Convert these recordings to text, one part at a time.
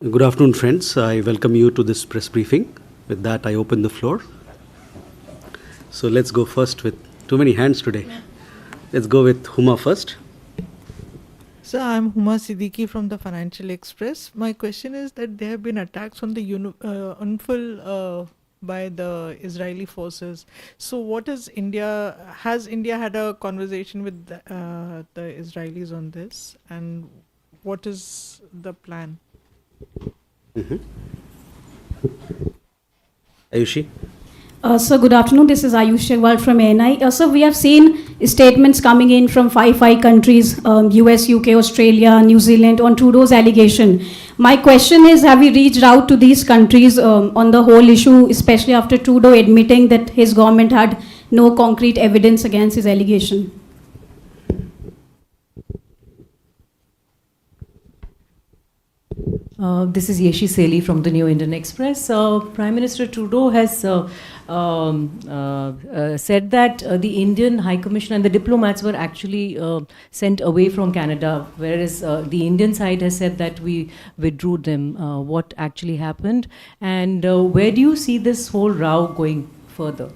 Good afternoon, friends. I welcome you to this press briefing. With that, I open the floor. So let's go first with too many hands today. Let's go with Huma first. Sir, I'm Huma Siddiqui from the Financial Express. My question is that there have been attacks on the UNIFIL by the Israeli forces. So what is India, has India had a conversation with the Israelis on this, and what is the plan? Ayushi? Sir, good afternoon. This is Ayush Shagwal from ANI. Sir, we have seen statements coming in from five countries, US, UK, Australia, New Zealand, on Trudeau's allegation. My question is, have we reached out to these countries on the whole issue, especially after Trudeau admitting that his government had no concrete evidence against his allegation? This is Yeshi Seli from the New Indian Express. Prime Minister Trudeau has said that the Indian High Commission and the diplomats were actually sent away from Canada, whereas the Indian side has said that we withdrew them. What actually happened? And where do you see this whole row going further?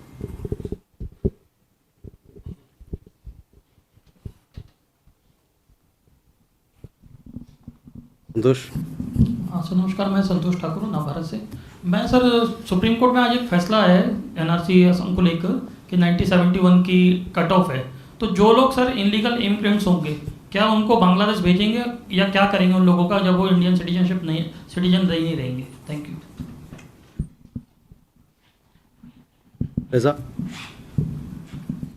Santosh? Sir नमस्कार, मैं संतोष ठाकुर हूँ भारत से। मैं sir supreme court में आज एक फैसला है एनआरसी असम को लेकर कि 1971 की कट ऑफ है, तो जो लोग सर इनलीगल इमिग्रेंट्स होंगे क्या उनको बांग्लादेश भेजेंगे या क्या करेंगे उन लोगों का जब वो इंडियन सिटीजन नहीं रहेंगे? Thank you.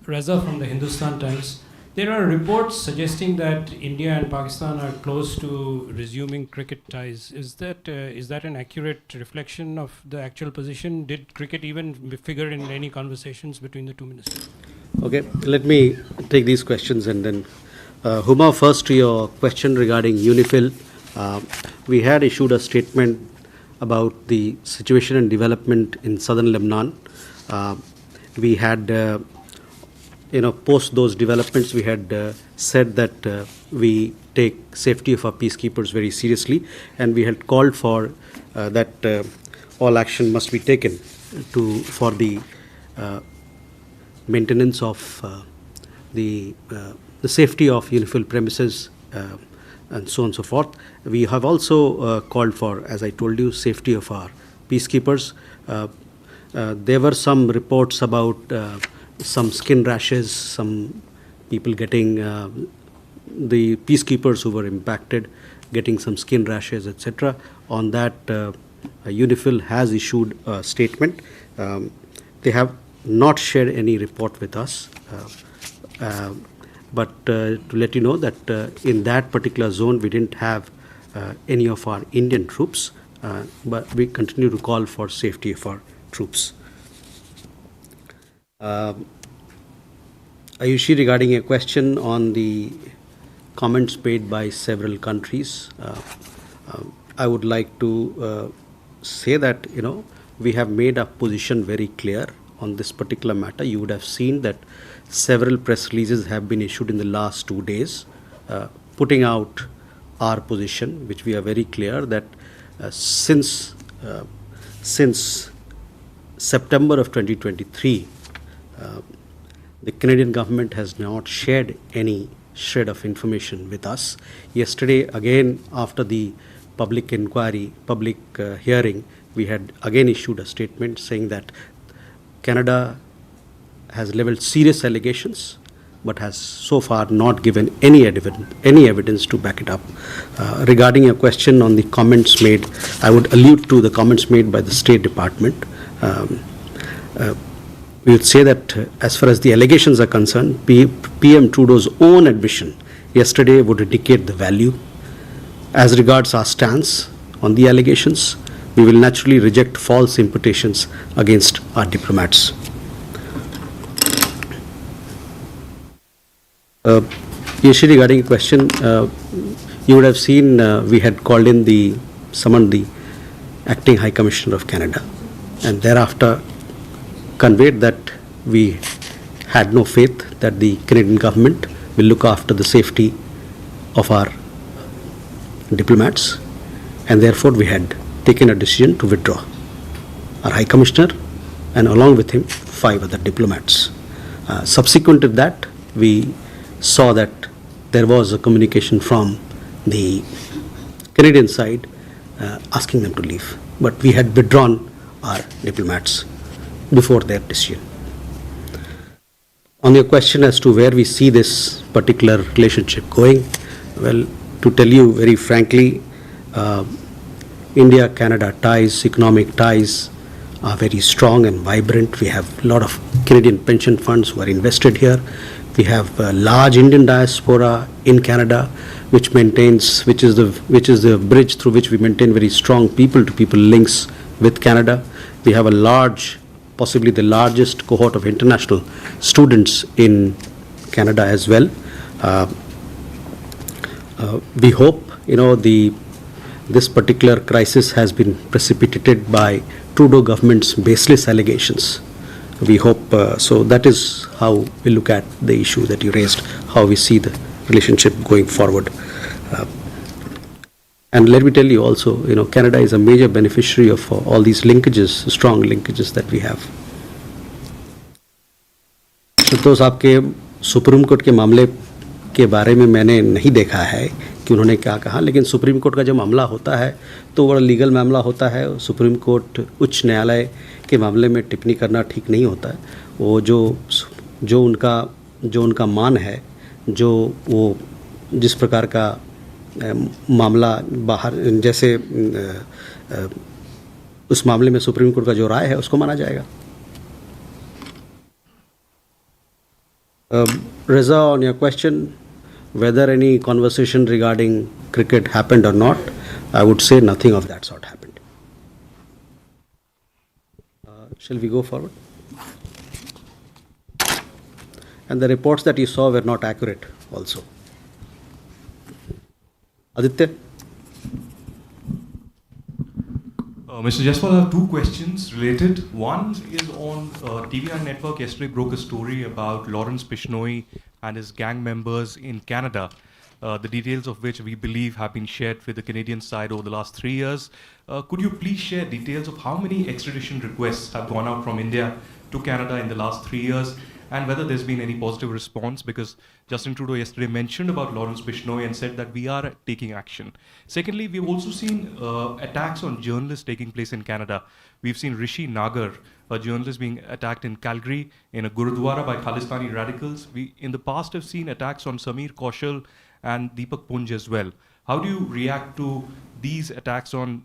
Reza from the Hindustan Times. There are reports suggesting that India and Pakistan are close to resuming cricket ties. Is that an accurate reflection of the actual position? Did cricket even figure in any conversations between the two ministers? Okay, let me take these questions and then Huma, first to your question regarding UNIFIL. We had issued a statement about the situation and development in southern Lebanon. We had post those developments, we had said that we take safety of our peacekeepers very seriously, and we had called for that all action must be taken for the maintenance of the safety of UNIFIL premises and so on and so forth. We have also called for, as I told you, safety of our peacekeepers. There were some reports about some skin rashes, some people getting, the peacekeepers who were impacted, getting some skin rashes, etc. On that, UNIFIL has issued a statement. They have not shared any report with us, but to let you know that in that particular zone, we didn't have any of our Indian troops, but we continue to call for safety of our troops. Ayushi, regarding a question on the comments made by several countries, I would like to say that we have made our position very clear on this particular matter. You would have seen that several press releases have been issued in the last 2 days, putting out our position, which we are very clear that since September of 2023. The Canadian government has not shared any shred of information with us. Yesterday, again, after the public inquiry, public hearing, we had again issued a statement saying that Canada has leveled serious allegations, but has so far not given any evidence to back it up. Regarding a question on the comments made, I would allude to the comments made by the State Department. We would say that as far as the allegations are concerned, PM Trudeau's own admission yesterday would indicate the value. As regards our stance on the allegations, we will naturally reject false imputations against our diplomats. Yeshi, regarding a question, you would have seen we had summoned the Acting High Commissioner of Canada, and thereafter conveyed that we had no faith that the Canadian government will look after the safety of our diplomats. and therefore we had taken a decision to withdraw. Our High Commissioner and along with him 5 other diplomats. Subsequent to that, we saw that there was a communication from the Canadian side asking them to leave, but we had withdrawn our diplomats before their decision. On your question as to where we see this particular relationship going, well, to tell you very frankly, India-Canada ties, economic ties are very strong and vibrant. We have a lot of Canadian pension funds who are invested here. We have a large Indian diaspora in Canada, which is the bridge through which we maintain very strong people-to-people links with Canada. We have a large, possibly the largest cohort of international students in Canada as well. We hope, this particular crisis has been precipitated by Trudeau government's baseless allegations. We hope, so that is how we look at the issue that you raised, how we see the relationship going forward. And let me tell you also, Canada is a major beneficiary of all these linkages, strong linkages that we have. तो आपके supreme court के मामले के बारे में मैंने नहीं देखा है कि उन्होंने क्या कहा, लेकिन सुप्रीम कोर्ट का जो मामला होता है तो वो लीगल मामला होता है. सुप्रीम कोर्ट उच्च न्यायालय के मामले में टिप्पणी करना ठीक नहीं होता है. वो जो उनका मान है, जो वो जिस प्रकार का मामला बाहर, जैसे उस मामले में सुप्रीम कोर्ट का जो राय है उसको माना जाएगा. Reza, on your question, whether any conversation regarding cricket happened or not, I would say nothing of that sort happened. Shall we go forward? And the reports that you saw were not accurate also. Aditya? Mr. Jaiswal, I have 2 questions related. One is on TVI Network yesterday broke a story about Lawrence Bishnoi and his gang members in Canada, the details of which we believe have been shared with the Canadian side over the last 3 years. Could you please share details of how many extradition requests have gone out from India to Canada in the last 3 years, and whether there's been any positive response, because Justin Trudeau yesterday mentioned about Lawrence Bishnoi and said that we are taking action. Secondly, we've also seen attacks on journalists taking place in Canada. We've seen Rishi Nagar, a journalist, being attacked in Calgary in a Gurudwara by Khalistani radicals. We in the past have seen attacks on Sameer Kaushal and Deepak Punj as well. How do you react to these attacks on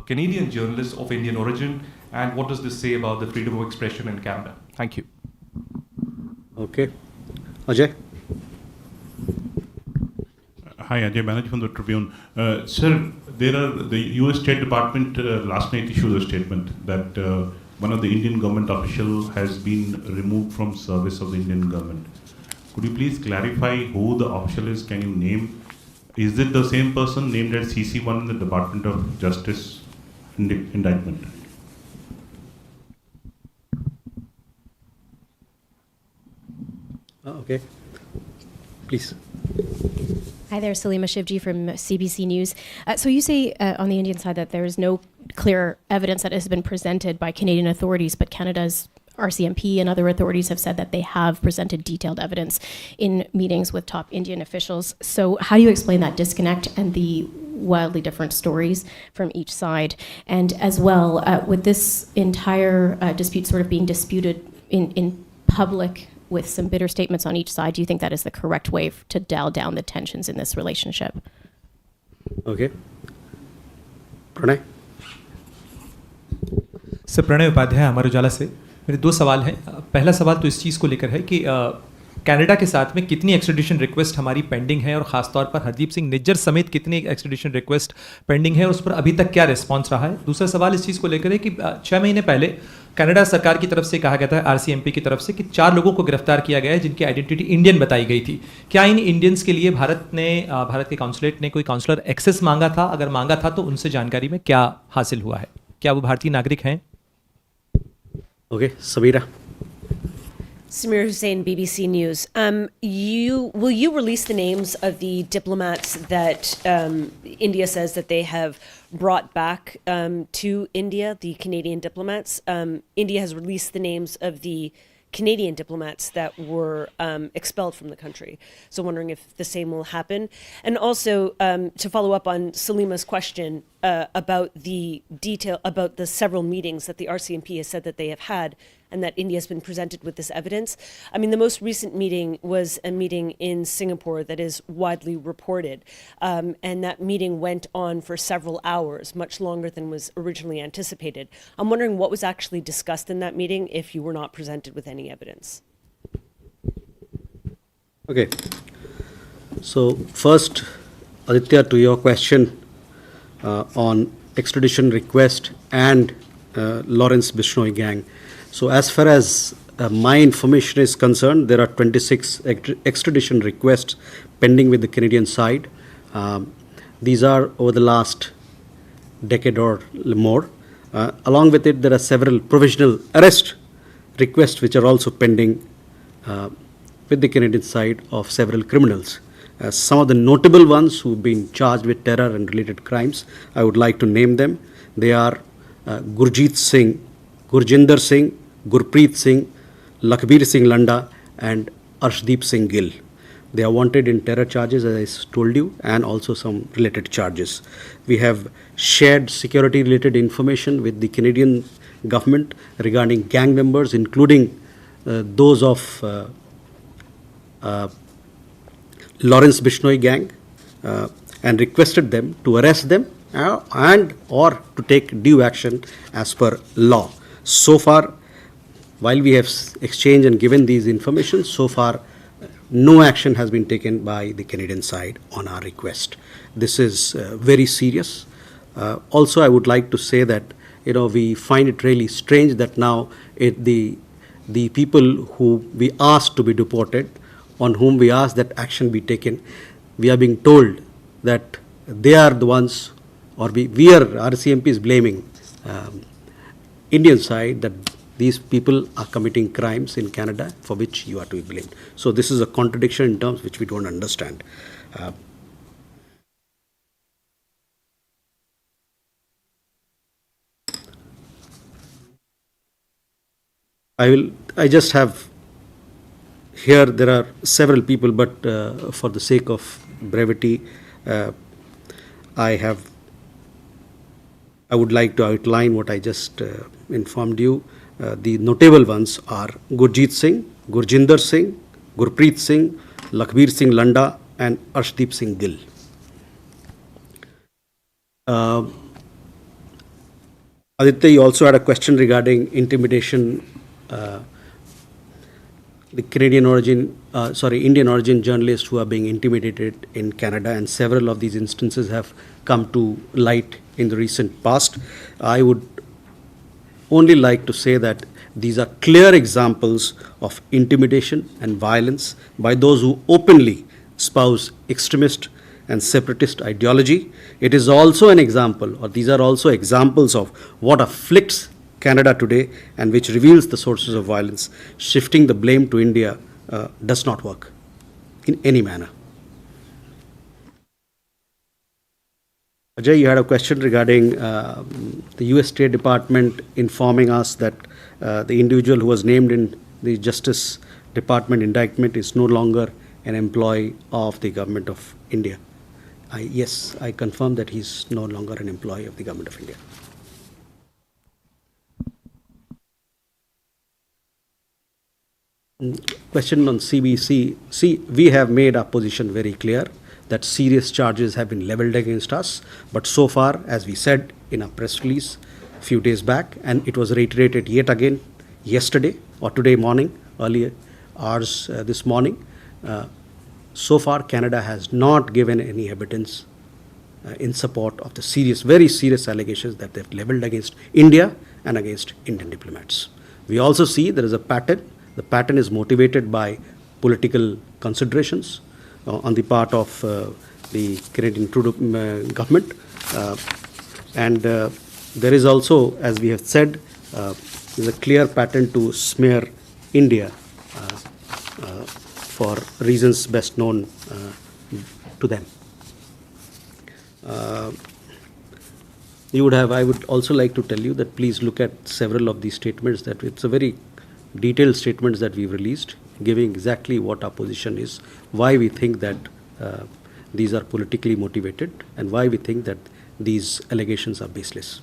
Canadian journalists of Indian origin, and what does this say about the freedom of expression in Canada? Thank you. Okay. Ajay? Hi, Ajay Banerjee from the Tribune. Sir, the US State Department last night issued a statement that one of the Indian government official has been removed from service of the Indian government. Could you please clarify who the official is? Can you name? Is it the same person named as CC1 in the Department of Justice indictment? Okay. Please. Hi there, Salima Shivji from CBC News. So you say on the Indian side that there is no clear evidence that has been presented by Canadian authorities, but Canada's RCMP and other authorities have said that they have presented detailed evidence in meetings with top Indian officials. So how do you explain that disconnect and the wildly different stories from each side? And as well, with this entire dispute sort of being disputed in public with some bitter statements on each side, do you think that is the correct way to dial down the tensions in this relationship? Okay. Pranay? Sir, Pranay Upadhyay Amar Ujala से. मेरे 2 सवाल हैं. पहला सवाल तो इस चीज़ को लेकर है कि कनाडा के साथ में कितनी एक्सट्रेडिशन रिक्वेस्ट हमारी पेंडिंग है, और ख़ासतौर पर हरदीप सिंह निज्जर समेत कितनी एक्सट्रेडिशन रिक्वेस्ट पेंडिंग है, और उस पर अभी तक क्या रिस्पांस रहा है. दूसरा सवाल इस चीज़ को लेकर है कि 6 महीने पहले कनाडा सरकार की तरफ से कहा गया था, आरसीएमपी की तरफ से, कि 4 लोगों को गिरफ्तार किया गया है जिनकी आइडेंटिटी इंडियन बताई गई थी. क्या इन इंडियंस के लिए भारत के काउंसलेट ने कोई काउंसलर एक्सेस मांगा था? अगर मांगा था तो उनसे जानकारी में क्या हासिल हुआ है? क्या वो भारतीय नागरिक हैं? Okay. Samira? Samir Hussain, BBC News. Will you release the names of the diplomats that India says that they have brought back to India, the Canadian diplomats? India has released the names of the Canadian diplomats that were expelled from the country. So wondering if the same will happen. And also to follow up on Salima's question about the several meetings that the RCMP has said that they have had and that India has been presented with this evidence. I mean, the most recent meeting was a meeting in Singapore that is widely reported. And that meeting went on for several hours, much longer than was originally anticipated. I'm wondering what was actually discussed in that meeting if you were not presented with any evidence. Okay. So first, Aditya, to your question on extradition request and Lawrence Bishnoi gang. So as far as my information is concerned, there are 26 extradition requests pending with the Canadian side. These are over the last decade or more. Along with it, there are several provisional arrest requests which are also pending with the Canadian side of several criminals. Some of the notable ones who've been charged with terror and related crimes, I would like to name them. They are Gurjeet Singh, Gurjinder Singh, Gurpreet Singh, Lakhbir Singh Landa, and Arshdeep Singh Gill. They are wanted in terror charges, as I told you, and also some related charges. We have shared security-related information with the Canadian government regarding gang members, including those of Lawrence Bishnoi gang, and requested them to arrest them and or to take due action as per law. So far, while we have exchanged and given these information, so far no action has been taken by the Canadian side on our request. This is very serious. Also, I would like to say that we find it really strange that now the people who we asked to be deported, on whom we asked that action be taken, we are being told that they are the ones, or RCMP is blaming Indian side that these people are committing crimes in Canada for which you are to be blamed. So this is a contradiction in terms which we don't understand. I just have here, there are several people, but for the sake of brevity, I would like to outline what I just informed you. The notable ones are Gurjeet Singh, Gurjinder Singh, Gurpreet Singh, Lakhbir Singh Landa, and Arshdeep Singh Gill. Aditya, you also had a question regarding intimidation. The Indian origin journalists who are being intimidated in Canada, and several of these instances have come to light in the recent past. I would only like to say that these are clear examples of intimidation and violence by those who openly espouse extremist and separatist ideology. It is also an example, or these are also examples of what afflicts Canada today and which reveals the sources of violence. Shifting the blame to India does not work in any manner. Ajay, you had a question regarding the US State Department informing us that the individual who was named in the Justice Department indictment is no longer an employee of the government of India. Yes, I confirm that he's no longer an employee of the government of India. Question on CBC. See, we have made our position very clear that serious charges have been leveled against us. But so far, as we said in a press release a few days back, and it was reiterated yet again yesterday or today morning, earlier hours this morning, so far Canada has not given any evidence in support of the serious, very serious allegations that they've leveled against India and against Indian diplomats. We also see there is a pattern. The pattern is motivated by political considerations on the part of the Canadian government. And there is also, as we have said, there's a clear pattern to smear India for reasons best known to them. I would also like to tell you that please look at several of these statements. That it's a very detailed statements that we've released, giving exactly what our position is, why we think that these are politically motivated, and why we think that these allegations are baseless.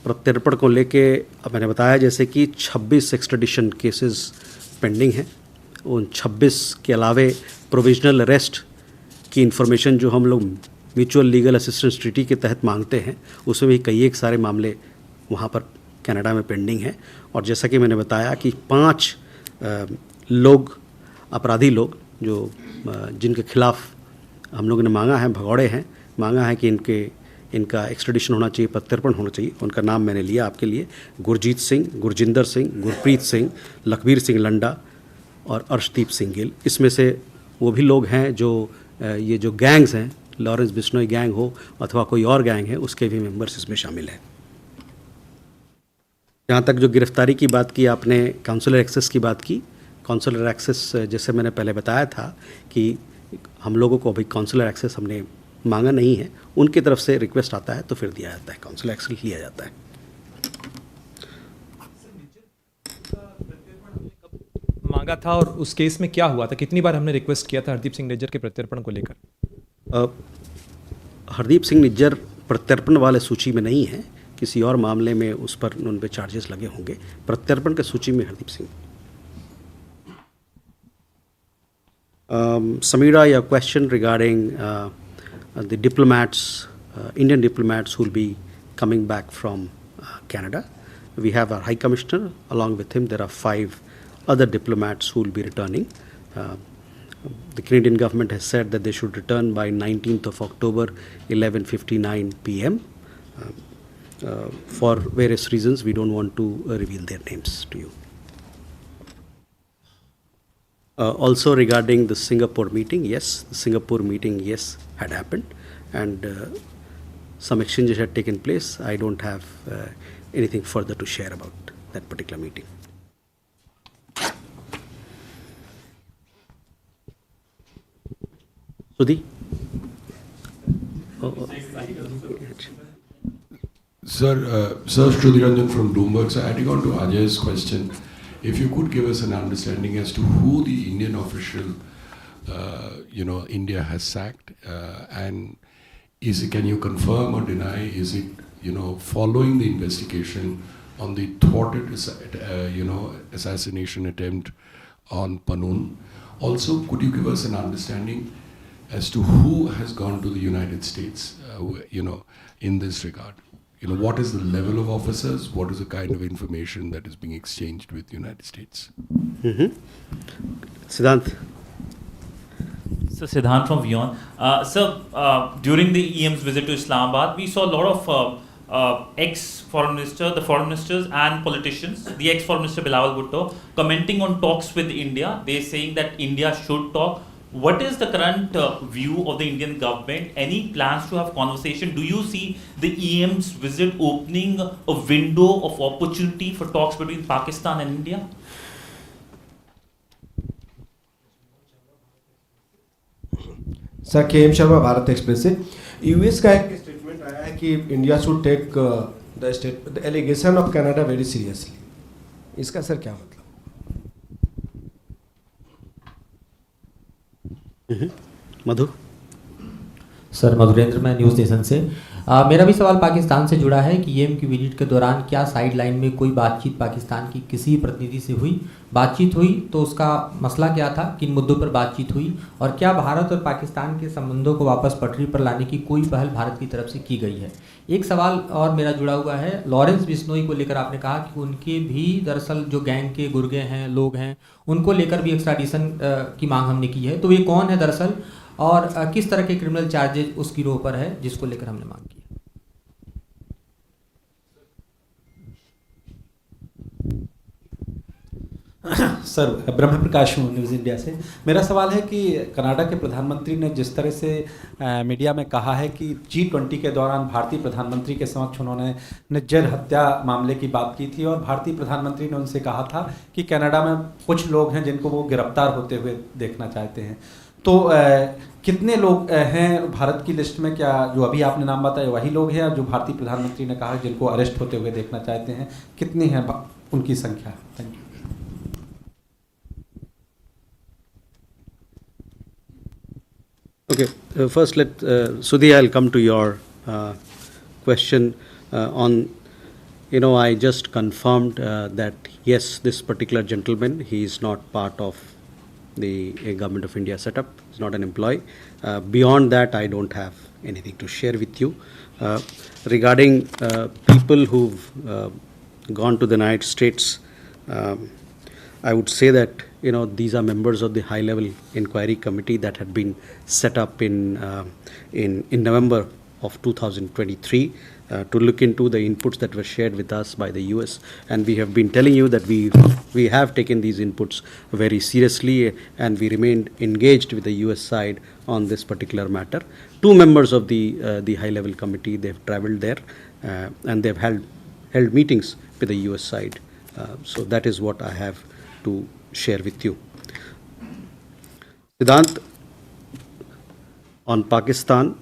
प्रत्यर्पण को लेके मैंने बताया जैसे कि 26 एक्स्ट्रेडिशन cases pending हैं. उन 26 के अलावे प्रोविजनल अरेस्ट की इंफॉर्मेशन जो हम लोग म्यूचुअल लीगल असिस्टेंस ट्रीटी के तहत मांगते हैं, उसमें भी कई एक सारे मामले वहाँ पर कनाडा में पेंडिंग हैं. और जैसा कि मैंने बताया कि 5 लोग, अपराधी लोग जो जिनके खिलाफ हम लोगों ने मांगा है, भगौड़े हैं, मांगा है कि इनका एक्स्ट्रेडिशन होना चाहिए, प्रत्यर्पण होना चाहिए. उनका नाम मैंने लिया आपके लिए: गुरजीत सिंह, गुरजिंदर सिंह, गुरप्रीत सिंह, लखबीर सिंह लंडा और अर्शदीप सिंह गिल. इसमें से वो भी लोग हैं जो ये जो गैंग्स हैं, लॉरेंस बिश्नोई गैंग हो अथवा कोई और गैंग है, उसके भी मेंबर्स इसमें शामिल हैं. जहाँ तक जो गिरफ्तारी की बात की आपने, काउंसलर एक्सेस की बात की. काउंसलर एक्सेस जैसे मैंने पहले बताया था कि हम लोगों को अभी काउंसलर एक्सेस हमने मांगा नहीं है. उनकी तरफ से रिक्वेस्ट आता है तो फिर दिया जाता है, काउंसलर एक्सेस लिया जाता है. मांगा था और उस केस में क्या हुआ था? कितनी बार हमने रिक्वेस्ट किया था हरदीप सिंह निज्जर के प्रत्यर्पण को लेकर? हरदीप सिंह निज्जर प्रत्यर्पण वाले सूची में नहीं है. किसी और मामले में उस पर उन पे चार्जेस लगे होंगे. प्रत्यर्पण के सूची में Hardeep Singh. Samira, your question regarding the diplomats, Indian diplomats who will be coming back from Canada. We have our High Commissioner. Along with him, there are 5 other diplomats who will be returning. The Canadian government has said that they should return by 19th of October, 11:59 p.m. For various reasons, we don't want to reveal their names to you. Also regarding the Singapore meeting, yes, the Singapore meeting, yes, had happened, and some exchanges had taken place. I don't have anything further to share about that particular meeting. Sudhi? Sir, Shruti Ranjan from Bloomberg. So adding on to Ajay's question, if you could give us an understanding as to who the Indian official, India has sacked, and can you confirm or deny? Is it, following the investigation on the thwarted, assassination attempt on Panun? Also, could you give us an understanding as to who has gone to the United States, in this regard? What is the level of officers? What is the kind of information that is being exchanged with the United States? Siddhant. So Siddhant from Vion. During the EM's visit to Islamabad, we saw a lot of ex-foreign ministers, the foreign ministers and politicians, the ex-foreign minister Bilawal Bhutto, commenting on talks with India. They saying that India should talk. What is the current view of the Indian government? Any plans to have conversation? Do you see the EM's visit opening a window of opportunity for talks between Pakistan and India? Sir K Sharma Bharat express से US का एक statement आया है कि India should take the allegation of Canada very seriously. इसका sir क्या मतलब? मधु. Sir Madhurendra, मैं न्यूज़ नेशन से. मेरा भी सवाल पाकिस्तान से जुड़ा है कि ईएम की विजिट के दौरान क्या साइड लाइन में कोई बातचीत पाकिस्तान की किसी प्रतिनिधि से हुई? बातचीत हुई तो उसका मसला क्या था, किन मुद्दों पर बातचीत हुई, और क्या भारत और पाकिस्तान के संबंधों को वापस पटरी पर लाने की कोई पहल भारत की तरफ से की गई है? एक सवाल और मेरा जुड़ा हुआ है, लॉरेंस बिश्नोई को लेकर आपने कहा कि उनके भी दरअसल जो गैंग के गुर्गे हैं, लोग हैं, उनको लेकर भी एक्स्ट्राडिशन की मांग हमने की है. तो ये कौन है दरअसल, और किस तरह के क्रिमिनल चार्जेज उस गिरोह पर है जिसको लेकर हमने मांग की? सर ब्रह्म प्रकाश हूँ न्यूज़ इंडिया से। मेरा सवाल है कि कनाडा के प्रधानमंत्री ने जिस तरह से मीडिया में कहा है कि G20 के दौरान भारतीय प्रधानमंत्री के समक्ष उन्होंने निज्जर हत्या मामले की बात की थी और भारतीय प्रधानमंत्री ने उनसे कहा था कि कनाडा में कुछ लोग हैं जिनको वो गिरफ्तार होते हुए देखना चाहते हैं। तो कितने लोग हैं भारत की लिस्ट में? क्या जो अभी आपने नाम बताया वही लोग हैं जो भारतीय प्रधानमंत्री ने कहा जिनको अरेस्ट होते हुए देखना चाहते हैं? कितनी है उनकी संख्या? Thank you. Okay, first Sudhi, I'll come to your question on, I just confirmed that yes, this particular gentleman, he is not part of the Government of India setup, he's not an employee. Beyond that, I don't have anything to share with you. Regarding people who've gone to the United States, I would say that these are members of the high-level inquiry committee that had been set up in November of 2023 to look into the inputs that were shared with us by the US, and we have been telling you that we have taken these inputs very seriously, and we remained engaged with the US side on this particular matter. Two members of the high-level committee, they've traveled there and they've held meetings with the US side. So that is what I have to share with you. Siddhant, on Pakistan,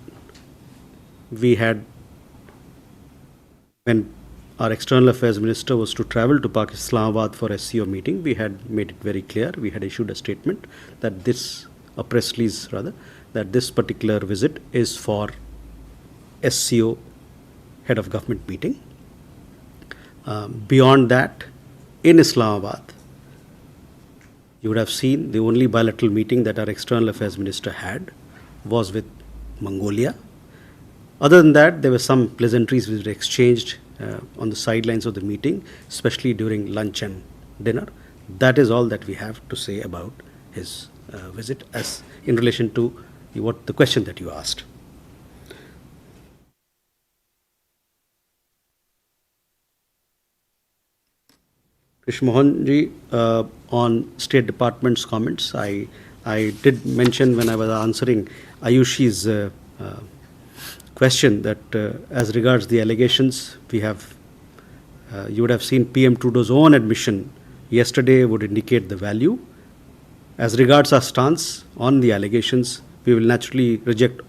we had, when our External Affairs Minister was to travel to Islamabad for SCO meeting, we had made it very clear, we had issued a statement that a press release rather, that this particular visit is for SCO head of government meeting. Beyond that, in Islamabad, you would have seen the only bilateral meeting that our External Affairs Minister had was with Mongolia. Other than that, there were some pleasantries which were exchanged on the sidelines of the meeting, especially during lunch and dinner. That is all that we have to say about his visit as in relation to the question that you asked. Krishna Mohan ji, on State Department's comments, I did mention when I was answering Ayushi's question that as regards the allegations, we have, you would have seen PM Trudeau's own admission yesterday would indicate the value. As regards our stance on the allegations, we will naturally reject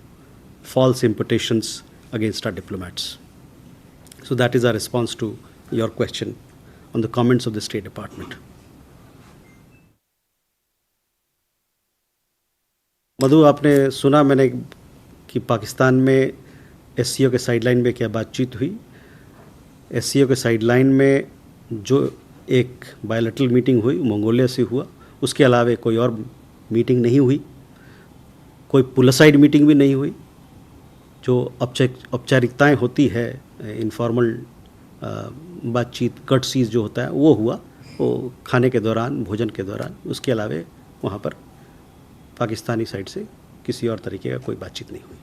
false imputations against our diplomats. So that is our response to your question on the comments of the State Department. मधु, आपने सुना मैंने कि पाकिस्तान में SCO के sideline में क्या बातचीत हुई। SCO के साइडलाइन में जो एक बायलैटरल मीटिंग हुई मंगोलिया से हुआ, उसके अलावा कोई और मीटिंग नहीं हुई, कोई पुलसाइड मीटिंग भी नहीं हुई। जो औपचारिकताएं होती है, इनफॉर्मल बातचीत, कटसीज जो होता है वो हुआ, वो खाने के दौरान, भोजन के दौरान। उसके अलावा वहाँ पर पाकिस्तानी साइड से किसी और तरीके का कोई बातचीत नहीं हुई।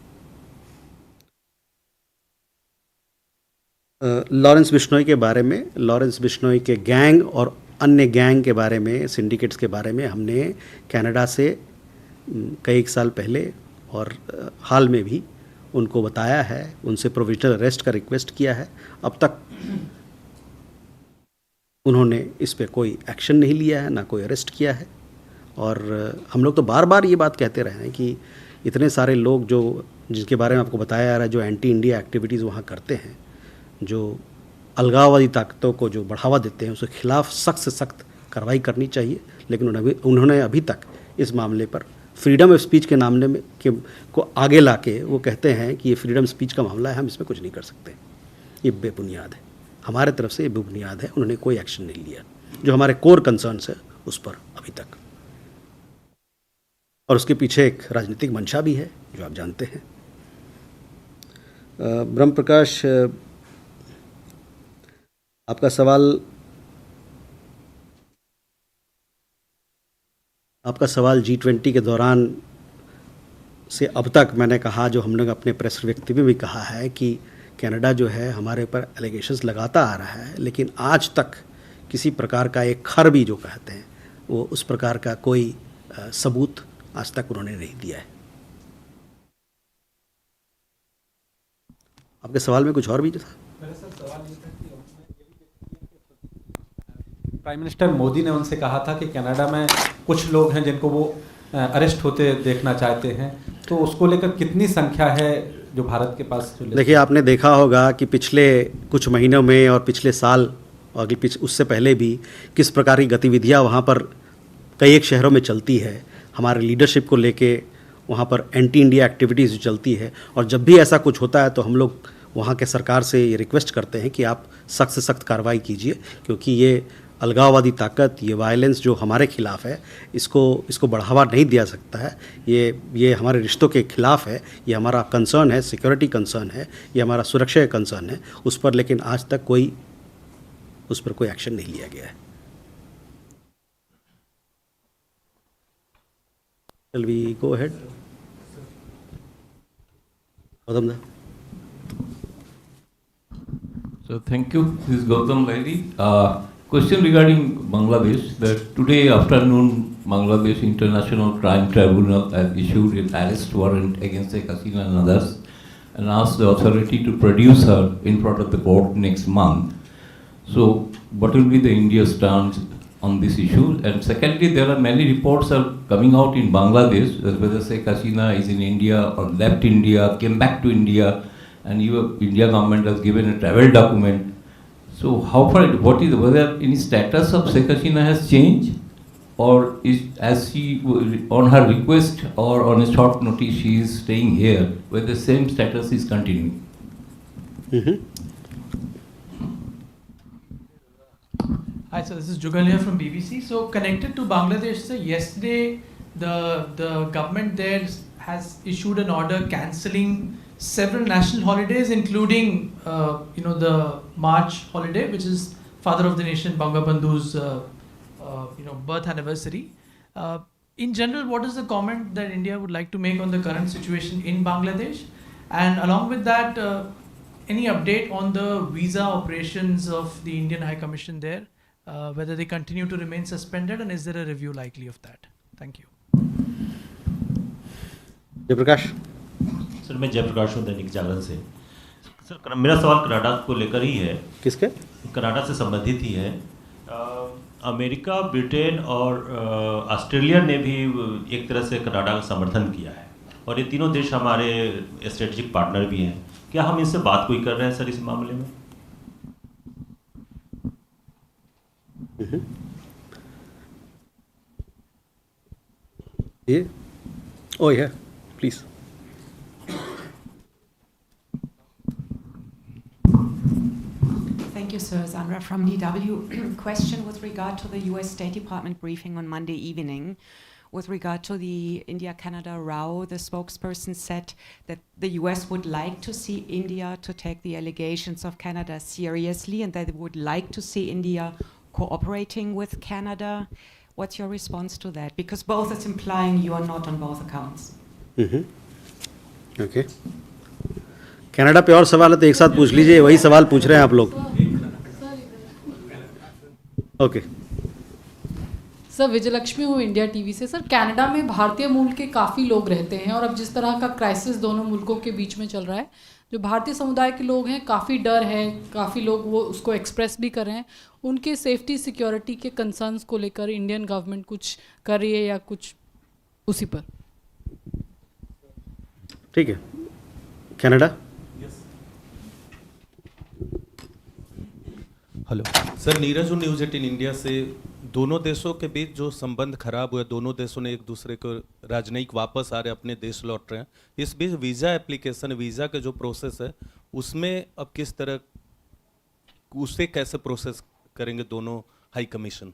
लॉरेंस बिश्नोई के बारे में, लॉरेंस बिश्नोई के गैंग और अन्य गैंग के बारे में, सिंडिकेट्स के बारे में हमने कनाडा से कई एक साल पहले और हाल में भी उनको बताया है, उनसे प्रोविजनल अरेस्ट का रिक्वेस्ट किया है। अब तक उन्होंने इस पे कोई एक्शन नहीं लिया है, ना कोई अरेस्ट किया है। और हम लोग तो बार बार ये बात कहते रहे हैं कि इतने सारे लोग जो जिनके बारे में आपको बताया जा रहा है, जो एंटी इंडिया एक्टिविटीज़ वहाँ करते हैं, जो अलगाववादी ताकतों को जो बढ़ावा देते हैं, उसके खिलाफ सख्त से सख्त कार्रवाई करनी चाहिए। लेकिन उन्होंने अभी तक इस मामले पर फ्रीडम ऑफ स्पीच के नाम में को आगे लाके वो कहते हैं कि ये फ्रीडम स्पीच का मामला है, हम इसमें कुछ नहीं कर सकते। ये बेबुनियाद है, हमारे तरफ से ये बेबुनियाद है। उन्होंने कोई एक्शन नहीं लिया जो हमारे कोर कंसर्न्स है उस पर अभी तक। और उसके पीछे एक राजनीतिक मंशा भी है जो आप जानते हैं। ब्रह्म प्रकाश, आपका सवाल G20 के दौरान से अब तक मैंने कहा, जो हमने अपने प्रेस व्यक्ति में भी कहा है कि कनाडा जो है हमारे ऊपर एलिगेशंस लगाता आ रहा है, लेकिन आज तक किसी प्रकार का एक खर भी जो कहते हैं वो उस प्रकार का कोई सबूत आज तक उन्होंने नहीं दिया है। आपके सवाल में कुछ और भी था? प्राइम मिनिस्टर मोदी ने उनसे कहा था कि कनाडा में कुछ लोग हैं जिनको वो अरेस्ट होते देखना चाहते हैं, तो उसको लेकर कितनी संख्या है जो भारत के पास? देखिए, आपने देखा होगा कि पिछले कुछ महीनों में और पिछले साल और उससे पहले भी किस प्रकार की गतिविधियां वहाँ पर कई एक शहरों में चलती है। हमारे लीडरशिप को लेके वहाँ पर एंटी इंडिया एक्टिविटीज़ चलती है, और जब भी ऐसा कुछ होता है तो हम लोग वहाँ के सरकार से ये रिक्वेस्ट करते हैं कि आप सख्त से सख्त कार्रवाई कीजिए, क्योंकि ये अलगाववादी ताकत, ये वायलेंस जो हमारे खिलाफ है, इसको बढ़ावा नहीं दिया सकता है। ये हमारे रिश्तों के खिलाफ है, ये हमारा कंसर्न है, सिक्योरिटी कंसर्न है, ये हमारा सुरक्षा का कंसर्न है उस पर, लेकिन आज तक उस पर कोई एक्शन नहीं लिया गया है। Shall we go ahead? Gautam da. So thank you. This is Gautam Lairi. Question regarding Bangladesh. That today afternoon, Bangladesh International Crime Tribunal has issued an arrest warrant against Sheikh Hasina and others, and asked the authority to produce her in front of the court next month. So, what will be the India's stance on this issue? And secondly, there are many reports are coming out in Bangladesh that whether Sheikh Hasina is in India or left India, came back to India, and India government has given a travel document. So how far, whether any status of Sheikh Hasina has changed, or as she on her request or on a short notice she is staying here, whether the same status is continuing? Hi, so this is Jugal here from BBC. So connected to Bangladesh, so yesterday the government there has issued an order cancelling several national holidays, including the March holiday, which is Father of the Nation Bangabandhu's birth anniversary. In general, what is the comment that India would like to make on the current situation in Bangladesh? And along with that, any update on the visa operations of the Indian High Commission there? Whether they continue to remain suspended, and is there a review likely of that? Thank you. Jayaprakash. Sir, मैं जयप्रकाश हूँ दैनिक जागरण से। Sir, मेरा सवाल Canada को लेकर ही है। किसके? Canada से संबंधित ही है। अमेरिका, ब्रिटेन और ऑस्ट्रेलिया ने भी एक तरह से कनाडा का समर्थन किया है, और ये तीनों देश हमारे स्ट्रेटेजिक पार्टनर भी हैं। क्या हम इनसे बात कोई कर रहे हैं सर इस मामले में? Oh yeah, please. Thank you, sir. Sandra from DW. Question with regard to the US State Department briefing on Monday evening. With regard to the India-Canada row, the spokesperson said that the US would like to see India to take the allegations of Canada seriously, and that they would like to see India cooperating with Canada. What's your response to that? Because both is implying you are not on both accounts. Okay. Canada पे और सवाल है तो एक साथ पूछ लीजिए, वही सवाल पूछ रहे हैं आप लोग। ओके। सर, विजयलक्ष्मी हूँ इंडिया टीवी से। सर, कनाडा में भारतीय मूल के काफ़ी लोग रहते हैं, और अब जिस तरह का क्राइसिस दोनों मुल्कों के बीच में चल रहा है, जो भारतीय समुदाय के लोग हैं काफ़ी डर है, काफ़ी लोग वो उसको एक्सप्रेस भी कर रहे हैं। उनके सेफ्टी सिक्योरिटी के कंसर्न्स को लेकर इंडियन गवर्नमेंट कुछ कर रही है या कुछ उसी पर? ठीक है। कनाडा। हेलो सर, नीरज हूँ न्यूज़ 18 इंडिया से। दोनों देशों के बीच जो संबंध खराब हुए, दोनों देशों ने एक दूसरे को राजनयिक वापस आ रहे, अपने देश लौट रहे हैं। इस बीच वीज़ा एप्लीकेशन, वीज़ा का जो प्रोसेस है, उसमें अब किस तरह, उसे कैसे प्रोसेस करेंगे दोनों हाई कमीशन?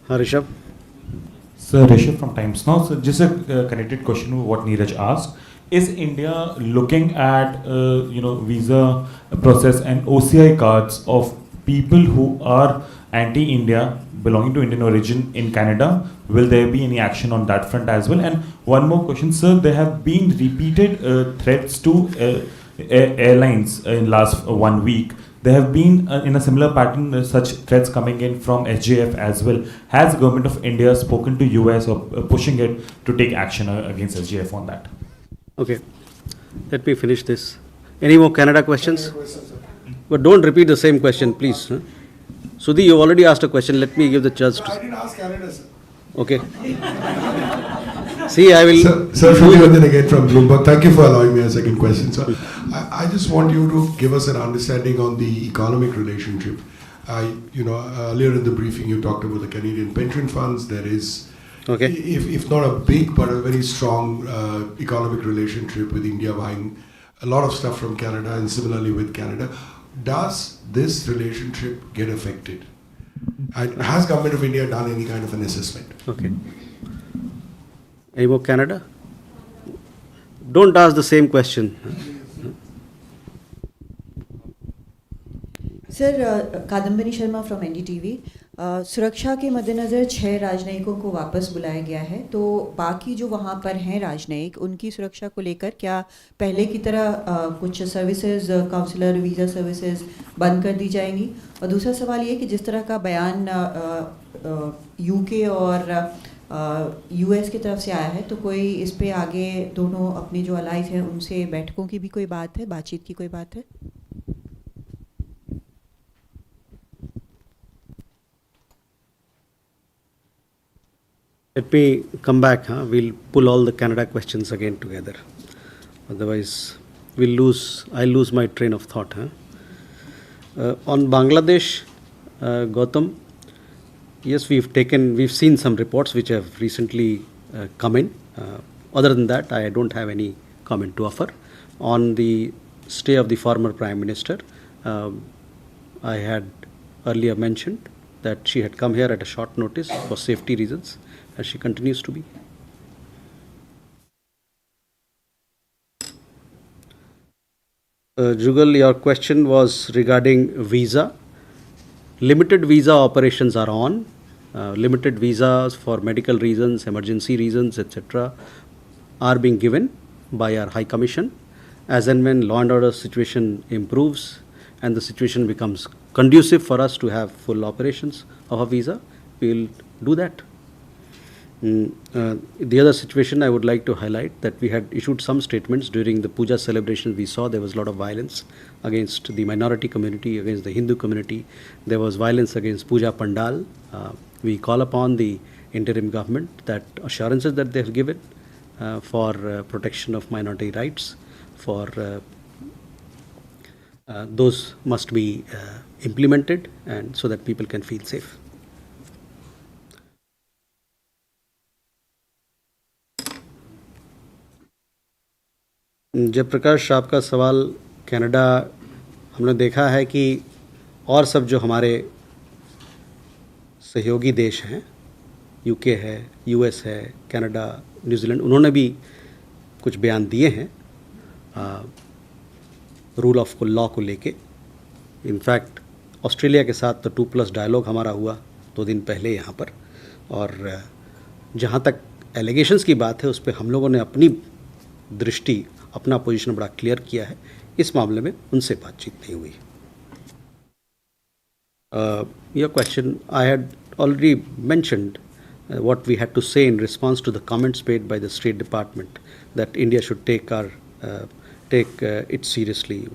हाँ Rishabh. Sir, Rishabh from Times Now. So just a connected question with what Neeraj asked. Is India looking at visa process and OCI cards of people who are anti-India belonging to Indian origin in Canada. Will there be any action on that front as well? And one more question, sir. There have been repeated threats to airlines in last 1 week. There have been, in a similar pattern, such threats coming in from SJF as well. Has the government of India spoken to US or pushing it to take action against SJF on that? Okay, let me finish this. Any more Canada questions? But don't repeat the same question, please. Huh? Sudhi, you already asked a question. Let me give the chance to. I didn't ask Canada, sir. Okay. See, I will. Sir, Shubhi again from Bloomberg. Thank you for allowing me a second question, sir. I just want you to give us an understanding on the economic relationship. Earlier in the briefing, you talked about the Canadian pension funds. There is, if not a big, but a very strong economic relationship with India buying a lot of stuff from Canada, and similarly with Canada. Does this relationship get affected? And has Government of India done any kind of an assessment? Okay. Any more Canada? Don't ask the same question. Sir, Kadambari Sharma from NDTV. सुरक्षा के मद्देनज़र 6 राजनयिकों को वापस बुलाया गया है, तो बाकी जो वहाँ पर हैं राजनयिक, उनकी सुरक्षा को लेकर क्या पहले की तरह कुछ सर्विसेज, काउंसलर, वीज़ा सर्विसेज बंद कर दी जाएंगी? और दूसरा सवाल ये कि जिस तरह का बयान यूके और यूएस की तरफ से आया है, तो कोई इस पे आगे दोनों अपने जो अलाइज हैं उनसे बैठकों की भी कोई बात है, बातचीत की कोई बात है? Let me come back. We'll pull all the Canada questions again together. Otherwise, I'll lose my train of thought. On Bangladesh, Gautam, yes, we've seen some reports which have recently come in. Other than that, I don't have any comment to offer. On the stay of the former Prime Minister, I had earlier mentioned that she had come here at a short notice for safety reasons, as she continues to be. Jugal, your question was regarding visa. Limited visa operations are on. Limited visas for medical reasons, emergency reasons, etc. are being given by our High Commission. As and when law and order situation improves and the situation becomes conducive for us to have full operations of a visa, we will do that. The other situation I would like to highlight that we had issued some statements during the puja celebrations. We saw there was a lot of violence against the minority community, against the Hindu community. There was violence against puja pandal. We call upon the interim government that assurances that they have given for protection of minority rights, for those must be implemented, and so that people can feel safe. Jayaprakash, आपका सवाल Canada, हमने देखा है कि और सब जो हमारे सहयोगी देश हैं, यूके है, यूएस है, कनाडा, न्यूजीलैंड, उन्होंने भी कुछ बयान दिए हैं रूल ऑफ लॉ को लेके. इनफैक्ट ऑस्ट्रेलिया के साथ तो 2+ डायलॉग हमारा हुआ 2 दिन पहले यहाँ पर, और जहाँ तक एलिगेशंस की बात है उस पर हम लोगों ने अपनी दृष्टि, अपना पोजीशन बड़ा क्लियर किया है. इस मामले में उनसे बातचीत नहीं हुई. Your question, I had already mentioned what we had to say in response to the comments made by the State Department that India should take it seriously.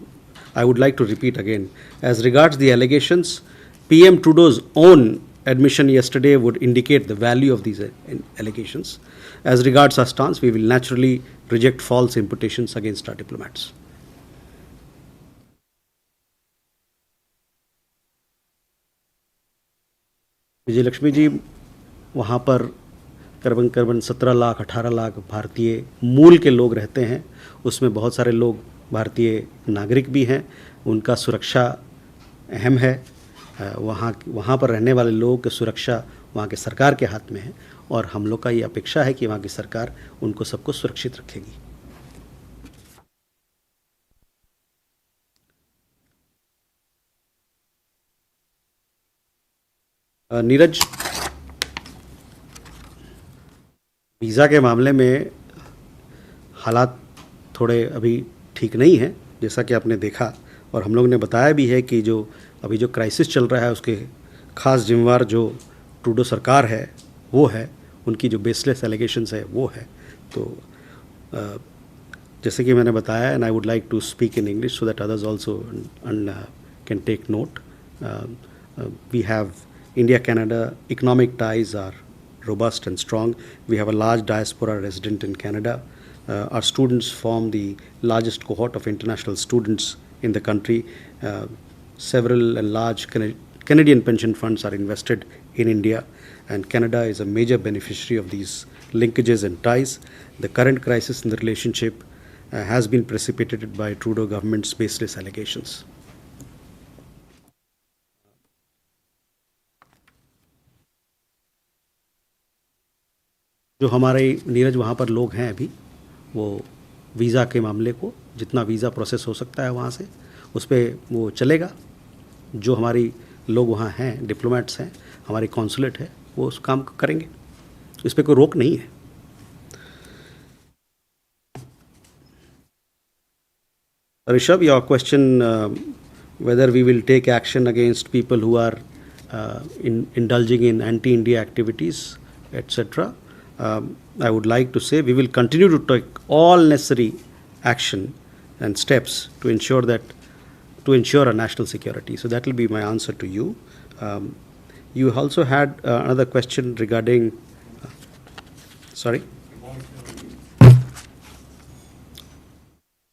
I would like to repeat again. As regards the allegations, PM Trudeau's own admission yesterday would indicate the value of these allegations. As regards our stance, we will naturally reject false imputations against our diplomats. विजय लक्ष्मी जी, वहाँ पर करीबन 17 लाख 18 लाख भारतीय मूल के लोग रहते हैं. उसमें बहुत सारे लोग भारतीय नागरिक भी हैं. उनका सुरक्षा अहम है. वहाँ पर रहने वाले लोगों की सुरक्षा वहाँ के सरकार के हाथ में है, और हम लोग का ये अपेक्षा है कि वहाँ की सरकार उनको सबको सुरक्षित रखेगी. नीरज, वीज़ा के मामले में हालात थोड़े अभी ठीक नहीं हैं, जैसा कि आपने देखा, और हम लोग ने बताया भी है कि जो अभी जो क्राइसिस चल रहा है उसके खास जिम्मेवार जो ट्रूडो सरकार है वो है, उनकी जो बेसलेस एलिगेशंस है वो है। तो जैसे कि मैंने बताया, and I would like to speak in English so that others also can take note. We have India-Canada economic ties are robust and strong. We have a large diaspora resident in Canada. Our students form the largest cohort of international students in the country. Several and large Canadian pension funds are invested in India, and Canada is a major beneficiary of these linkages and ties. The current crisis in the relationship has been precipitated by Trudeau government's baseless allegations. जो हमारे नीरज वहाँ पर लोग हैं अभी, वो visa के मामले को जितना वीज़ा प्रोसेस हो सकता है वहाँ से उस पर वो चलेगा। जो हमारी लोग वहाँ हैं, डिप्लोमेट्स हैं, हमारी कॉन्सुलेट है, वो उस काम को करेंगे, इस पर कोई रोक नहीं है। Rishabh, your question whether we will take action against people who are indulging in anti-India activities, etc. I would like to say we will continue to take all necessary action and steps to ensure our national security. So that will be my answer to you. You also had another question regarding. Sorry.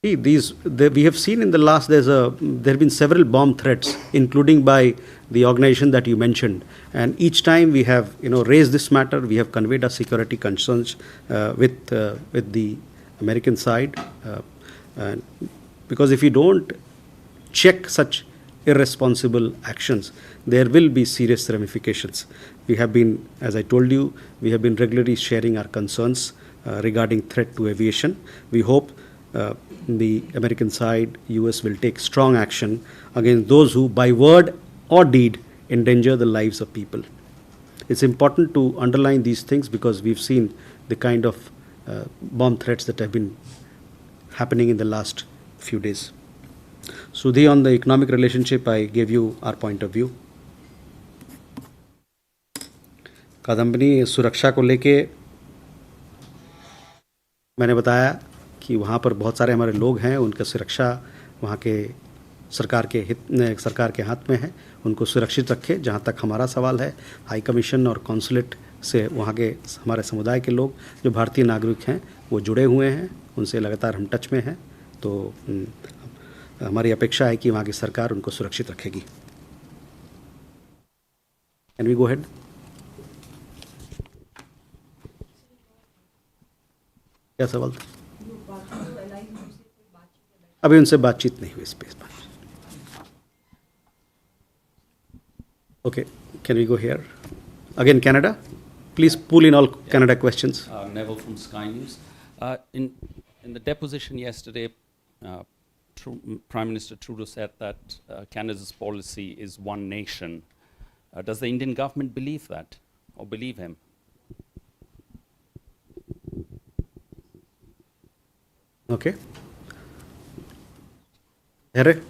See, we have seen in the last. There have been several bomb threats, including by the organization that you mentioned, and each time we have raised this matter. We have conveyed our security concerns with the American side, because if you don't check such irresponsible actions, there will be serious ramifications. We have been, as I told you, we have been regularly sharing our concerns regarding threat to aviation. We hope the American side, US, will take strong action against those who, by word or deed, endanger the lives of people. It's important to underline these things because we've seen the kind of bomb threats that have been happening in the last few days. Sudhi, on the economic relationship, I gave you our point of view. Kadambini, सुरक्षा को लेके मैंने बताया कि वहाँ पर बहुत सारे हमारे लोग हैं, उनका सुरक्षा वहाँ के सरकार के हाथ में है, उनको सुरक्षित रखे। जहाँ तक हमारा सवाल है, हाई कमीशन और कॉन्सुलेट से वहाँ के हमारे समुदाय के लोग जो भारतीय नागरिक हैं वो जुड़े हुए हैं, उनसे लगातार हम टच में हैं, तो हमारी अपेक्षा है कि वहाँ की सरकार उनको सुरक्षित रखेगी। Can we go ahead? क्या सवाल था? अभी उनसे बातचीत नहीं हुई इस पे। Okay, can we go here? Again, Canada. Please pull in all Canada questions. Neville from Sky News. In the deposition yesterday, Prime Minister Trudeau said that Canada's policy is one nation. Does the Indian government believe that, or believe him? Okay. Here.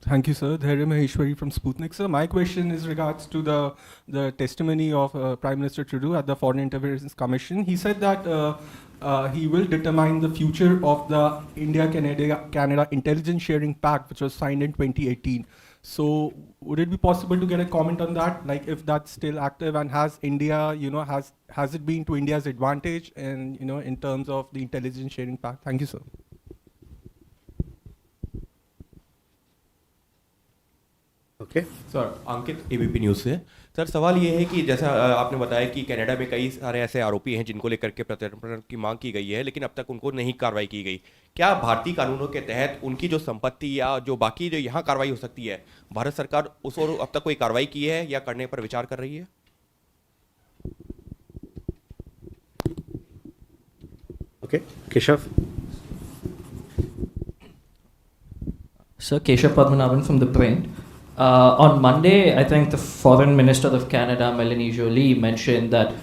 Thank you, sir. Dhairya Maheshwari from Sputnik. Sir, my question is regards to the testimony of Prime Minister Trudeau at the Foreign Interventions Commission. He said that he will determine the future of the India-Canada Intelligence Sharing Pact, which was signed in 2018. So, would it be possible to get a comment on that? Like, if that's still active, and has India, has it been to India's advantage, and in terms of the Intelligence Sharing Pact? Thank you, sir. Okay. Sir, Ankit ABP news से। Sir, सवाल ये है कि जैसा आपने बताया कि Canada में कई सारे ऐसे आरोपी हैं जिनको लेकर के प्रत्यर्पण की मांग की गई है, लेकिन अब तक उनको नहीं कार्रवाई की गई। क्या भारतीय कानूनों के तहत उनकी जो संपत्ति या जो बाकी जो यहाँ कार्रवाई हो सकती है, भारत सरकार उस ओर अब तक कोई कार्रवाई की है या करने पर विचार कर रही है? Okay, Keshav. Sir, Keshav Padmanabhan from The Print. On Monday, I think the Foreign Minister of Canada, Melanie Joly, mentioned that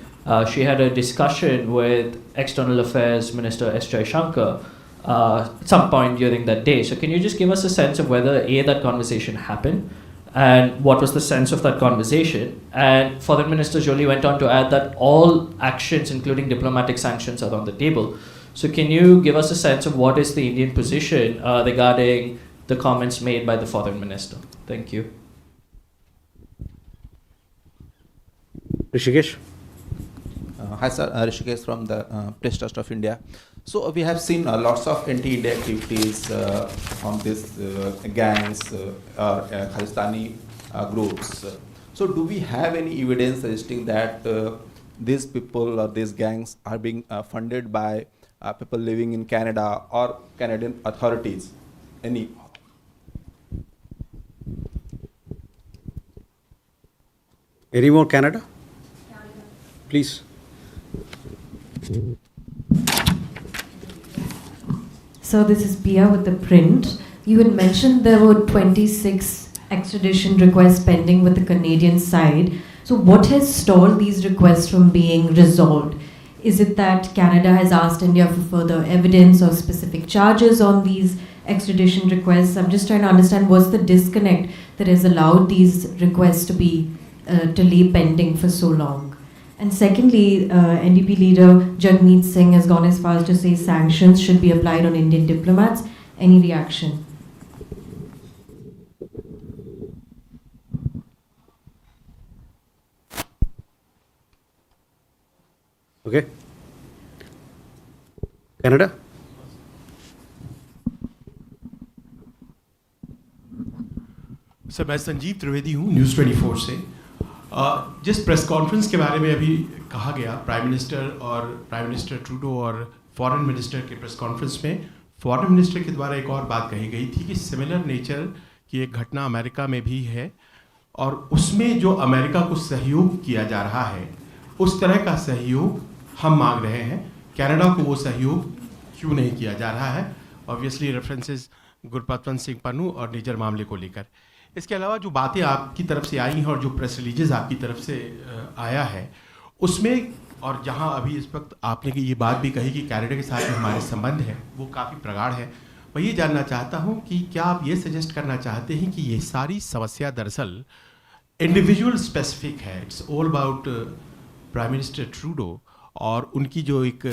she had a discussion with External Affairs Minister S. Jaishankar at some point during that day. So can you just give us a sense of whether A, that conversation happened, and what was the sense of that conversation? And Foreign Minister Joly went on to add that all actions, including diplomatic sanctions, are on the table. So can you give us a sense of what is the Indian position regarding the comments made by the Foreign Minister? Thank you. Rishikesh. Hi sir, Rishikesh from the Press Trust of India. So we have seen lots of anti-India activities from these gangs or Khalistani groups. So do we have any evidence suggesting that these people or these gangs are being funded by people living in Canada or Canadian authorities? Any? Any more Canada? Please. So this is Pia with the Print. You had mentioned there were 26 extradition requests pending with the Canadian side. So what has stalled these requests from being resolved? Is it that Canada has asked India for further evidence or specific charges on these extradition requests? I'm just trying to understand what's the disconnect that has allowed these requests to be to lay pending for so long. And secondly, NDP leader Jagmeet Singh has gone as far as to say sanctions should be applied on Indian diplomats. Any reaction? Okay. Canada? Sir मैं संजीव त्रिवेदी हूँ news 24 से। जिस press conference के बारे में अभी कहा गया प्राइम मिनिस्टर ट्रूडो और फॉरेन मिनिस्टर के प्रेस कॉन्फ्रेंस में फॉरेन मिनिस्टर के द्वारा एक और बात कही गई थी कि सिमिलर नेचर की एक घटना अमेरिका में भी है और उसमें जो अमेरिका को सहयोग किया जा रहा है उस तरह का सहयोग हम मांग रहे हैं। कनाडा को वो सहयोग क्यों नहीं किया जा रहा है? ऑब्वियसली रेफरेंसेस गुरपतवंत सिंह पन्नू और निजर मामले को लेकर। इसके अलावा जो बातें आपकी तरफ से आई हैं और जो प्रेस रिलीजेस आपकी तरफ से आया है उसमें, और जहां अभी इस वक्त आपने की ये बात भी कही कि कनाडा के साथ जो हमारे संबंध हैं वो काफ़ी प्रगाढ़ है, मैं ये जानना चाहता हूं कि क्या आप ये सजेस्ट करना चाहते हैं कि ये सारी समस्या दरअसल इंडिविजुअल स्पेसिफिक है, it's all about prime minister Trudeau और उनकी जो एक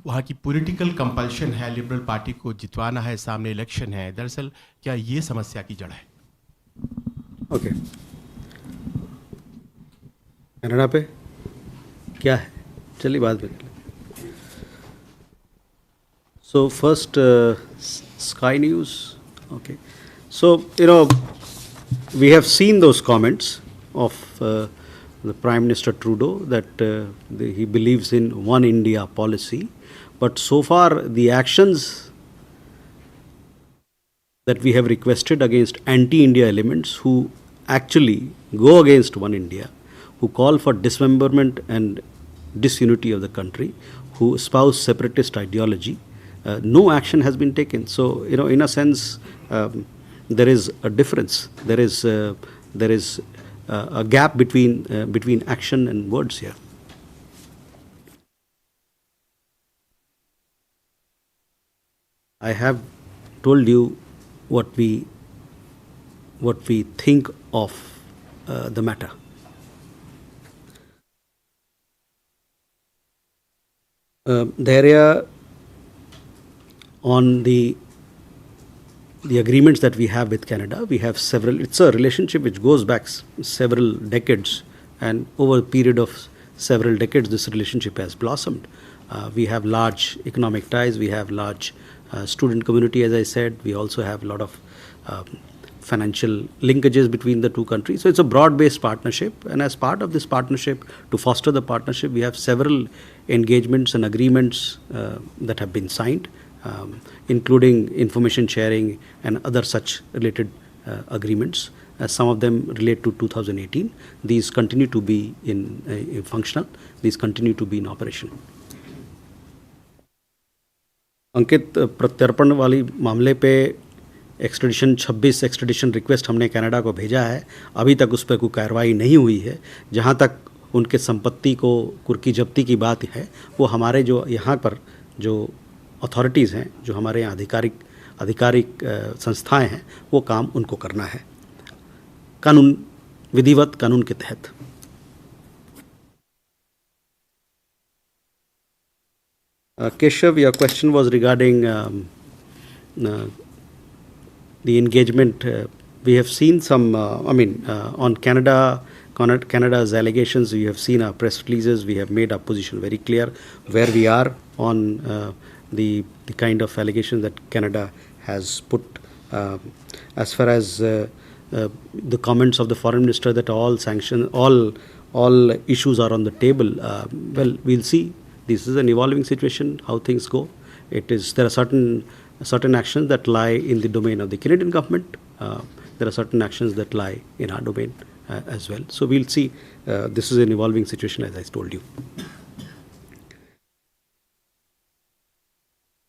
वहाँ की पॉलिटिकल कंपल्शन है, लिबरल पार्टी को जितवाना है, सामने इलेक्शन है, दरअसल क्या ये समस्या की जड़ है? ओके कनाडा पे क्या है, चलिए बात में। So first Sky News, okay, so you know we have seen those comments of the Prime Minister Trudeau that he believes in one India policy, but so far the actions that we have requested against anti-India elements who actually go against one India, who call for dismemberment and disunity of the country, who espouse separatist ideology, no action has been taken. So, you know, in a sense, there is a difference. There is a gap between action and words here. I have told you what we think of the matter. The area on the agreements that we have with Canada, we have several. It's a relationship which goes back several decades, and over a period of several decades, this relationship has blossomed. We have large economic ties. We have large student community, as I said. We also have a lot of financial linkages between the two countries. So it's a broad-based partnership, and as part of this partnership, to foster the partnership, we have several engagements and agreements that have been signed, including information sharing and other such related agreements. Some of them relate to 2018. These continue to be in functional. These continue to be in operation. अंकित, प्रत्यर्पण वाली मामले पे 26 extradition request हमने Canada को भेजा है, अभी तक उस पर कोई कार्रवाई नहीं हुई है। जहाँ तक उनके संपत्ति को कुर्की जब्ती की बात है, वो हमारे जो यहाँ पर जो अथॉरिटीज़ हैं, जो हमारे यहाँ आधिकारिक संस्थाएं हैं, वो काम उनको करना है कानून, विधिवत कानून के तहत। Keshav, your question was regarding the engagement. We have seen some, on Canada's allegations, we have seen our press releases, we have made our position very clear where we are on the kind of allegations that Canada has put. As far as the comments of the foreign minister that all sanctions, all issues are on the table, well, we'll see. This is an evolving situation, how things go. There are certain actions that lie in the domain of the Canadian government. There are certain actions that lie in our domain as well. So we'll see. This is an evolving situation, as I told you.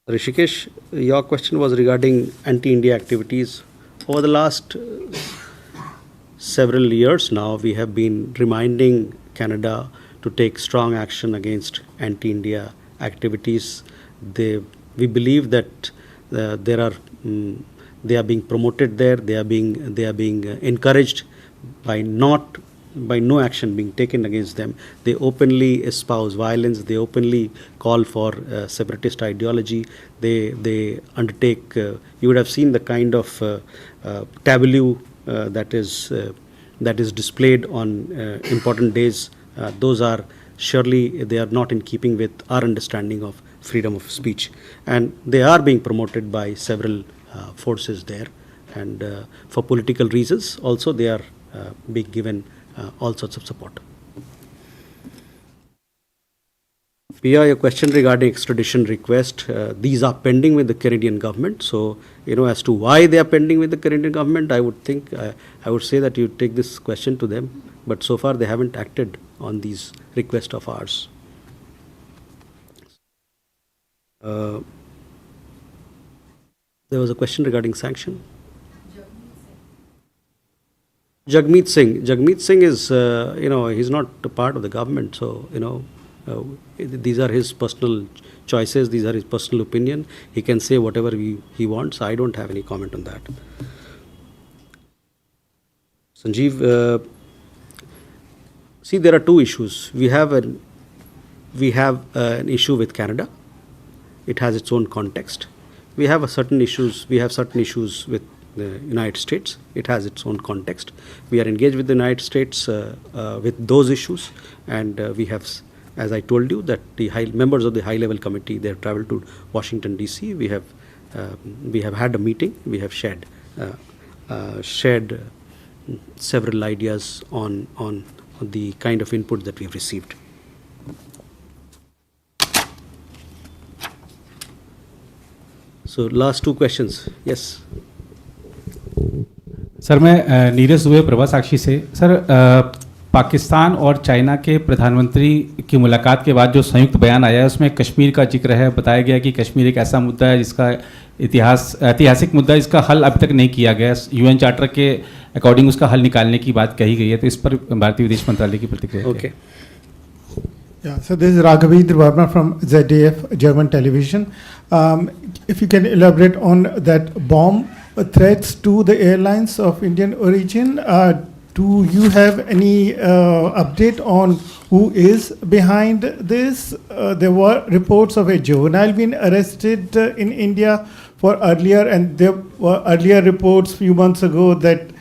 Rishikesh, your question was regarding anti-India activities. Over the last several years now, we have been reminding Canada to take strong action against anti-India activities. We believe that they are being promoted there. They are being encouraged by no action being taken against them. They openly espouse violence. They openly call for separatist ideology. They undertake. You would have seen the kind of tableau that is displayed on important days. Those are surely they are not in keeping with our understanding of freedom of speech, and they are being promoted by several forces there, and for political reasons also they are being given all sorts of support. Pia, your question regarding extradition request, these are pending with the Canadian government. So, as to why they are pending with the Canadian government, I would say that you take this question to them. But so far they haven't acted on these requests of ours. There was a question regarding sanction. Jagmeet Singh is, he's not a part of the government, so, these are his personal choices, these are his personal opinion. He can say whatever he wants. I don't have any comment on that. Sanjeev, see, there are two issues. We have an issue with Canada. It has its own context. We have certain issues with the United States. It has its own context. We are engaged with the United States with those issues, and we have, as I told you, that the members of the high-level committee, they have traveled to Washington D.C. We have had a meeting. We have shared several ideas on the kind of input that we have received. So last two questions. Yes. Sir, मैं नीरज दुबे प्रभा साक्षी से। Sir, Pakistan और China के प्रधानमंत्री की मुलाकात के बाद जो संयुक्त बयान आया है, उसमें कश्मीर का जिक्र है। बताया गया कि कश्मीर एक ऐसा मुद्दा है जिसका ऐतिहासिक मुद्दा, इसका हल अभी तक नहीं किया गया। यूएन चार्टर के अकॉर्डिंग उसका हल निकालने की बात कही गई है, तो इस पर भारतीय विदेश मंत्रालय की प्रतिक्रिया। Okay. Yeah, so this is Raghavendra Verma from ZDF German television. If you can elaborate on that bomb threats to the airlines of Indian origin, do you have any update on who is behind this? There were reports of a juvenile being arrested in India for earlier, and there were earlier reports few months ago that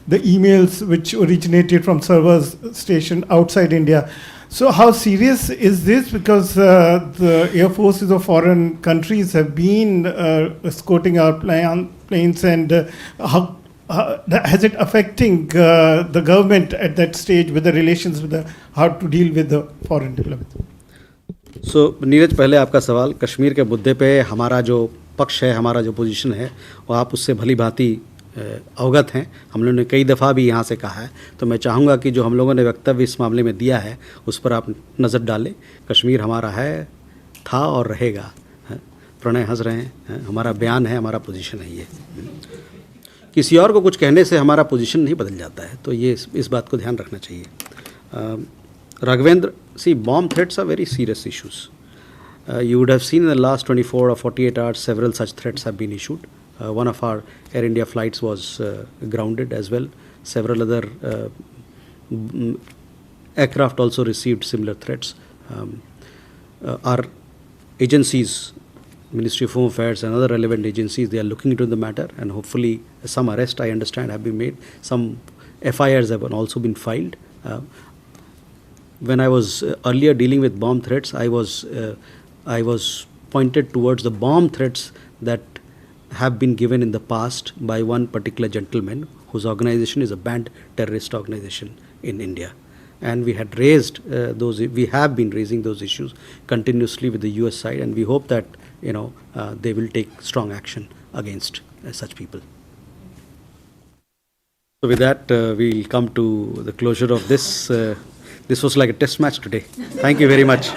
the emails which originated from servers stationed outside India. So how serious is this? Because the air forces of foreign countries have been escorting our planes, and how has it affecting the government at that stage with the relations with how to deal with the foreign diplomats? So Neeraj, पहले आपका सवाल कश्मीर के मुद्दे पे हमारा जो पक्ष है, हमारा जो पोजीशन है, वो आप उससे भली भांति अवगत हैं। हम लोगों ने कई दफ़ा भी यहाँ से कहा है, तो मैं चाहूँगा कि जो हम लोगों ने वक्तव्य इस मामले में दिया है उस पर आप नज़र डालें। कश्मीर हमारा है, था और रहेगा। प्रणय हंस रहे हैं, हमारा बयान है, हमारा पोजीशन है ये। किसी और को कुछ कहने से हमारा पोजीशन नहीं बदल जाता है, तो ये इस बात को ध्यान रखना चाहिए। राघवेंद्र, सी bomb threats are very serious issues. You would have seen in the last 24 or 48 hours several such threats have been issued. One of our Air India flights was grounded as well. Several other aircraft also received similar threats. Our agencies, Ministry of Home Affairs and other relevant agencies, they are looking into the matter, and hopefully some arrests, I understand, have been made. Some FIRs have also been filed. When I was earlier dealing with bomb threats, I was pointed towards the bomb threats that have been given in the past by one particular gentleman whose organization is a banned terrorist organization in India. And we had raised we have been raising those issues continuously with the US side, and we hope that they will take strong action against such people. So with that, we'll come to the closure of this. This was like a test match today. Thank you very much.